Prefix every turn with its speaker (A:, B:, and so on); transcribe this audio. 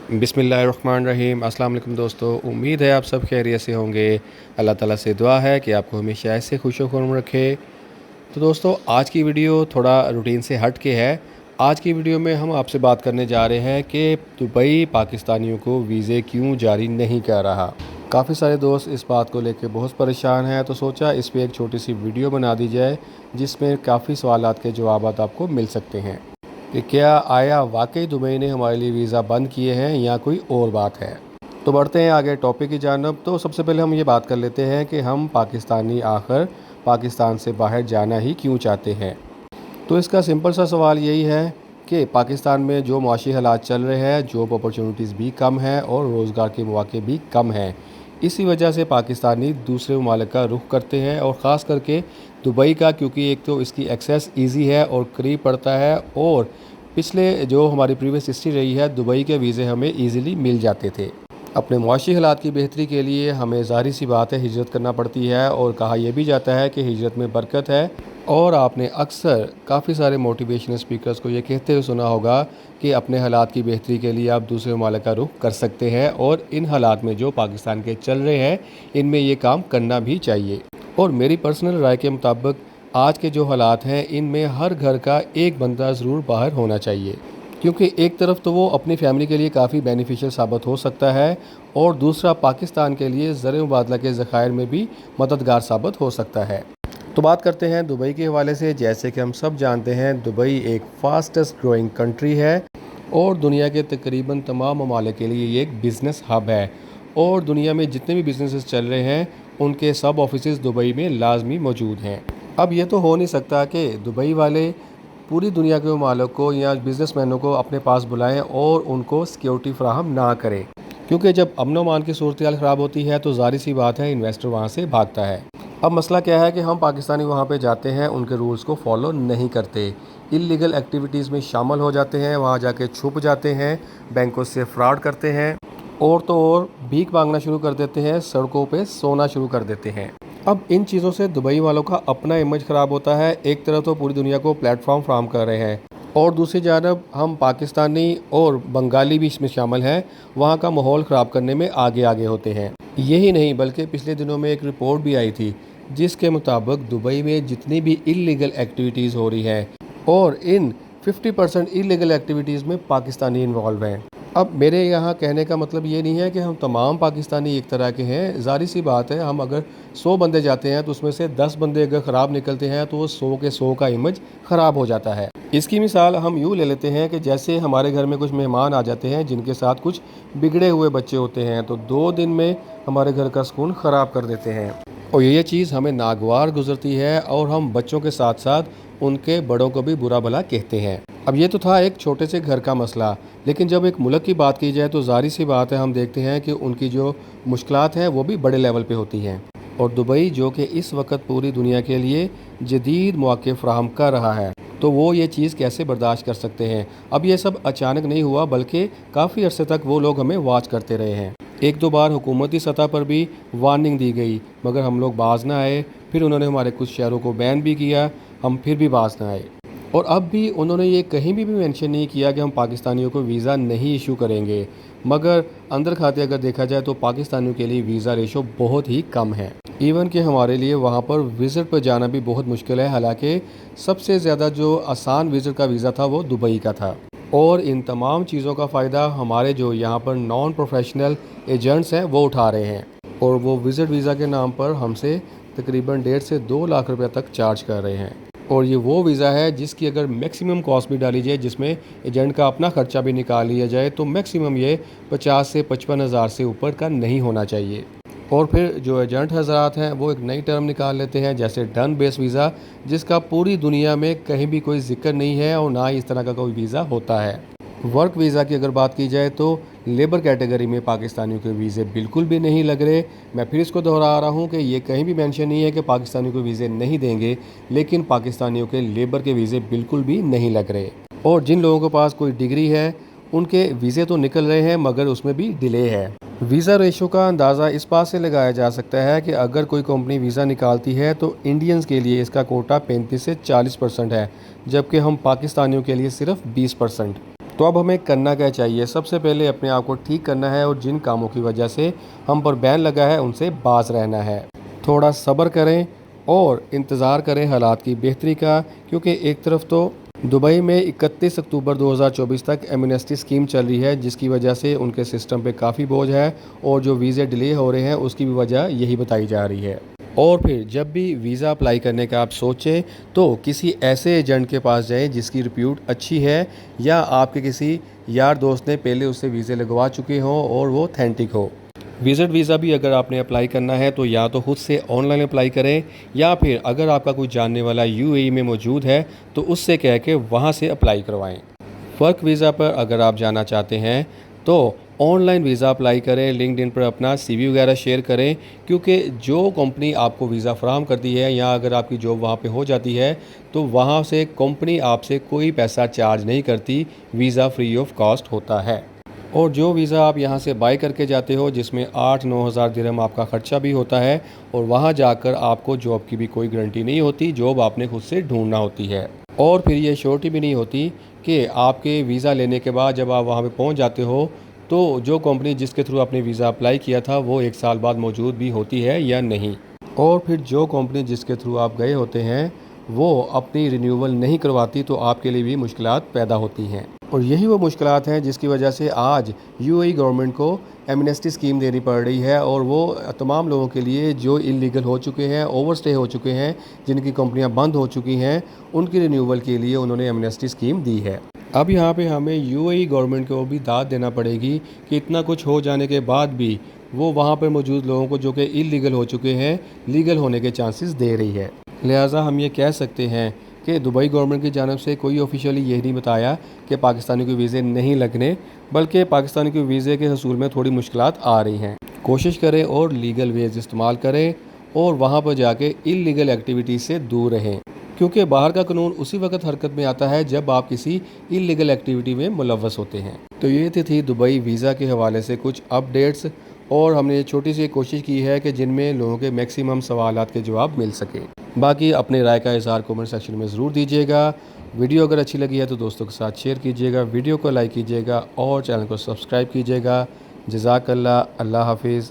A: बिस्मिल्लाहिर्रहमानिर्रहीम। अस्सलाम वालेकुम दोस्तों, उम्मीद है आप सब खैरियत से होंगे। अल्लाह ताला से दुआ है कि आपको हमेशा ऐसे खुश व खुर्म रखे। तो दोस्तों, आज की वीडियो थोड़ा रूटीन से हट के है। आज की वीडियो में हम आपसे बात करने जा रहे हैं कि दुबई पाकिस्तानियों को वीज़े क्यों जारी नहीं कर रहा। काफ़ी सारे दोस्त इस बात को लेकर बहुत परेशान हैं, तो सोचा इस पर एक छोटी सी वीडियो बना दी जाए जिसमें काफ़ी सवालात के जवाब आपको मिल सकते हैं कि क्या आया वाकई दुबई ने हमारे लिए वीज़ा बंद किए हैं या कोई और बात है। तो बढ़ते हैं आगे टॉपिक की जानब। तो सबसे पहले हम ये बात कर लेते हैं कि हम पाकिस्तानी आखिर पाकिस्तान से बाहर जाना ही क्यों चाहते हैं। तो इसका सिंपल सा सवाल यही है कि पाकिस्तान में जो माशी हालात चल रहे हैं, जॉब अपॉर्चुनिटीज़ भी कम हैं और रोज़गार के मौके भी कम हैं। इसी वजह से पाकिस्तानी दूसरे ममालिक का रुख करते हैं और ख़ास करके दुबई का, क्योंकि एक तो इसकी एक्सेस ईज़ी है और करीब पड़ता है, और पिछले जो हमारी प्रीवियस हिस्ट्री रही है, दुबई के वीज़े हमें ईज़िली मिल जाते थे। अपने मुआशी हालात की बेहतरी के लिए हमें ज़ाहिर सी बात है हिजरत करना पड़ती है, और कहा यह भी जाता है कि हिजरत में बरकत है। और आपने अक्सर काफ़ी सारे मोटिवेशनल स्पीकर्स को ये कहते हुए सुना होगा कि अपने हालात की बेहतरी के लिए आप दूसरे ममालिक का रुख कर सकते हैं, और इन हालात में जो पाकिस्तान के चल रहे हैं इनमें ये काम करना भी चाहिए। और मेरी पर्सनल राय के मुताबिक आज के जो हालात हैं इनमें हर घर का एक बंदा ज़रूर बाहर होना चाहिए, क्योंकि एक तरफ तो वो अपनी फैमिली के लिए काफ़ी बेनिफिशियल साबित हो सकता है, और दूसरा पाकिस्तान के लिए ज़र मुबादला के ज़खायर में भी मददगार साबित हो सकता है। तो बात करते हैं दुबई के हवाले से। जैसे कि हम सब जानते हैं, दुबई एक फास्टेस्ट ग्रोइंग कंट्री है और दुनिया के तकरीबन तमाम ममालिक के लिए ये एक बिज़नेस हब है, और दुनिया में जितने भी बिज़नेसेस चल रहे हैं उनके सब ऑफिसेज़ दुबई में लाजमी मौजूद हैं। अब ये तो हो नहीं सकता कि दुबई वाले पूरी दुनिया के ममालिक को या बिज़नेसमैनों को अपने पास बुलाएं और उनको सिक्योरिटी फराहम ना करें, क्योंकि जब अमन अमान की सूरत हाल ख़राब होती है तो ज़ाहिर सी बात है इन्वेस्टर वहाँ से भागता है। अब मसला क्या है कि हम पाकिस्तानी वहाँ पे जाते हैं, उनके रूल्स को फॉलो नहीं करते, इल्लीगल एक्टिविटीज़ में शामिल हो जाते हैं, वहाँ जाके छुप जाते हैं, बैंकों से फ्रॉड करते हैं, और तो और भीख मांगना शुरू कर देते हैं, सड़कों पे सोना शुरू कर देते हैं। अब इन चीज़ों से दुबई वालों का अपना इमेज ख़राब होता है। एक तरफ तो पूरी दुनिया को प्लेटफॉर्म फराहम कर रहे हैं, और दूसरी जानब हम पाकिस्तानी और बंगाली भी इसमें शामिल हैं, वहाँ का माहौल ख़राब करने में आगे आगे होते हैं। यही नहीं बल्कि पिछले दिनों में एक रिपोर्ट भी आई थी जिसके मुताबिक दुबई में जितनी भी इल्लीगल एक्टिविटीज़ हो रही हैं, और इन 50% इल्लीगल एक्टिविटीज़ में पाकिस्तानी इन्वॉल्व हैं। अब मेरे यहाँ कहने का मतलब ये नहीं है कि हम तमाम पाकिस्तानी एक तरह के हैं। ज़ाहिर सी बात है, हम अगर 100 बंदे जाते हैं तो उसमें से 10 बंदे अगर ख़राब निकलते हैं तो वो 100 के 100 का इमेज ख़राब हो जाता है। इसकी मिसाल हम यूँ ले लेते हैं कि जैसे हमारे घर में कुछ मेहमान आ जाते हैं जिनके साथ कुछ बिगड़े हुए बच्चे होते हैं, तो 2 दिन में हमारे घर का सुकून ख़राब कर देते हैं, और ये चीज़ हमें नागवार गुजरती है, और हम बच्चों के साथ साथ उनके बड़ों को भी बुरा भला कहते हैं। अब ये तो था एक छोटे से घर का मसला, लेकिन जब एक मुल्क की बात की जाए तो ज़ाहिर सी बात है हम देखते हैं कि उनकी जो मुश्किलात हैं वो भी बड़े लेवल पे होती हैं। और दुबई जो कि इस वक्त पूरी दुनिया के लिए जदीद मौके फ़राहम कर रहा है, तो वो ये चीज़ कैसे बर्दाश्त कर सकते हैं। अब ये सब अचानक नहीं हुआ, बल्कि काफ़ी अरसे तक वो लोग हमें वॉच करते रहे हैं। एक दो बार हुकूमती सतह पर भी वार्निंग दी गई, मगर हम लोग बाज ना आए। फिर उन्होंने हमारे कुछ शहरों को बैन भी किया, हम फिर भी बाज ना आए। और अब भी उन्होंने ये कहीं भी मेंशन नहीं किया कि हम पाकिस्तानियों को वीज़ा नहीं इशू करेंगे, मगर अंदर खाते अगर देखा जाए तो पाकिस्तानियों के लिए वीज़ा रेशो बहुत ही कम है। इवन कि हमारे लिए वहाँ पर विज़िट पर जाना भी बहुत मुश्किल है। हालांकि सबसे ज़्यादा जो आसान विज़िट का वीज़ा था वो दुबई का था, और इन तमाम चीज़ों का फ़ायदा हमारे जो यहाँ पर नॉन प्रोफेशनल एजेंट्स हैं वो उठा रहे हैं, और वो विज़िट वीज़ा के नाम पर हमसे तकरीबन 1.5 से 2 लाख रुपये तक चार्ज कर रहे हैं। और ये वो वीज़ा है जिसकी अगर मैक्सिमम कॉस्ट भी डाली जाए, जिसमें एजेंट का अपना ख़र्चा भी निकाल लिया जाए, तो मैक्सिमम ये 50 से 55 हज़ार से ऊपर का नहीं होना चाहिए। और फिर जो एजेंट हजरात हैं वो एक नई टर्म निकाल लेते हैं, जैसे डन बेस वीज़ा, जिसका पूरी दुनिया में कहीं भी कोई जिक्र नहीं है और ना ही इस तरह का कोई वीज़ा होता है। वर्क वीज़ा की अगर बात की जाए तो लेबर कैटेगरी में पाकिस्तानियों के वीज़े बिल्कुल भी नहीं लग रहे। मैं फिर इसको दोहरा रहा हूँ कि ये कहीं भी मेंशन नहीं है कि पाकिस्तानियों को वीज़े नहीं देंगे, लेकिन पाकिस्तानियों के लेबर के वीज़े बिल्कुल भी नहीं लग रहे। और जिन लोगों के पास कोई डिग्री है उनके वीज़े तो निकल रहे हैं, मगर उसमें भी डिले है। वीज़ा रेशो का अंदाज़ा इस बात से लगाया जा सकता है कि अगर कोई कंपनी वीज़ा निकालती है तो इंडियंस के लिए इसका कोटा 35 से 40% है, जबकि हम पाकिस्तानियों के लिए सिर्फ 20%। तो अब हमें करना क्या चाहिए? सबसे पहले अपने आप को ठीक करना है और जिन कामों की वजह से हम पर बैन लगा है उनसे बाज रहना है। थोड़ा सब्र करें और इंतज़ार करें हालात की बेहतरी का, क्योंकि एक तरफ तो दुबई में 31 अक्टूबर 2024 तक एमनेस्टी स्कीम चल रही है, जिसकी वजह से उनके सिस्टम पे काफ़ी बोझ है और जो वीज़े डिले हो रहे हैं उसकी भी वजह यही बताई जा रही है। और फिर जब भी वीज़ा अप्लाई करने का आप सोचें तो किसी ऐसे एजेंट के पास जाएं जिसकी रिप्यूट अच्छी है, या आपके किसी यार दोस्त ने पहले उससे वीज़े लगवा चुके हों और वो ऑथेंटिक हो। विज़िट वीज़ा भी अगर आपने अप्लाई करना है तो या तो खुद से ऑनलाइन अप्लाई करें, या फिर अगर आपका कोई जानने वाला यूएई में मौजूद है तो उससे कह के वहाँ से अप्लाई करवाएं। वर्क वीज़ा पर अगर आप जाना चाहते हैं तो ऑनलाइन वीज़ा अप्लाई करें, लिंक्डइन पर अपना सीवी वगैरह शेयर करें, क्योंकि जो कंपनी आपको वीज़ा फराहम करती है या अगर आपकी जॉब वहाँ पे हो जाती है तो वहाँ से कंपनी आपसे कोई पैसा चार्ज नहीं करती, वीज़ा फ्री ऑफ कॉस्ट होता है। और जो वीज़ा आप यहाँ से बाय करके जाते हो जिसमें 8-9 हज़ार दिरहम आपका ख़र्चा भी होता है, और वहाँ जाकर आपको जॉब की भी कोई गारंटी नहीं होती, जॉब आपने खुद से ढूंढना होती है। और फिर ये श्योरिटी भी नहीं होती कि आपके वीज़ा लेने के बाद जब आप वहाँ पे पहुँच जाते हो तो जो कंपनी जिसके थ्रू आपने वीज़ा अप्लाई किया था वो 1 साल बाद मौजूद भी होती है या नहीं। और फिर जो कंपनी जिसके थ्रू आप गए होते हैं वो अपनी रिन्यूअल नहीं करवाती तो आपके लिए भी मुश्किलात पैदा होती हैं। और यही वो मुश्किलात हैं जिसकी वजह से आज यूएई गवर्नमेंट को एमनेस्टी स्कीम देनी पड़ रही है, और वो तमाम लोगों के लिए जो इलीगल हो चुके हैं, ओवरस्टे हो चुके हैं, जिनकी कंपनियां बंद हो चुकी हैं, उनकी रिन्यूअल के लिए उन्होंने एमनेस्टी स्कीम दी है। अब यहाँ पे हमें यूएई गवर्नमेंट को भी दाद देना पड़ेगी कि इतना कुछ हो जाने के बाद भी वो वहाँ पर मौजूद लोगों को जो कि इलीगल हो चुके हैं लीगल होने के चांसेस दे रही है। लिहाजा हम ये कह सकते हैं कि दुबई गवर्नमेंट की जानब से कोई ऑफिशियली ये नहीं बताया कि पाकिस्तानी को वीज़े नहीं लगने, बल्कि पाकिस्तानी के वीज़े के हसूल में थोड़ी मुश्किलात आ रही हैं। कोशिश करें और लीगल वेज इस्तेमाल करें और वहाँ पर जाके इलीगल एक्टिविटीज़ से दूर रहें, क्योंकि बाहर का कानून उसी वक्त हरकत में आता है जब आप किसी इलीगल एक्टिविटी में मुलव्वस होते हैं। तो ये थी दुबई वीज़ा के हवाले से कुछ अपडेट्स, और हमने छोटी सी कोशिश की है कि जिनमें लोगों के मैक्सिमम सवालात के जवाब मिल सके। बाकी अपने राय का इज़हार कमेंट सेक्शन में ज़रूर दीजिएगा। वीडियो अगर अच्छी लगी है तो दोस्तों के साथ शेयर कीजिएगा, वीडियो को लाइक कीजिएगा और चैनल को सब्सक्राइब कीजिएगा। जज़ाकल्लाह, अल्लाह हाफिज़।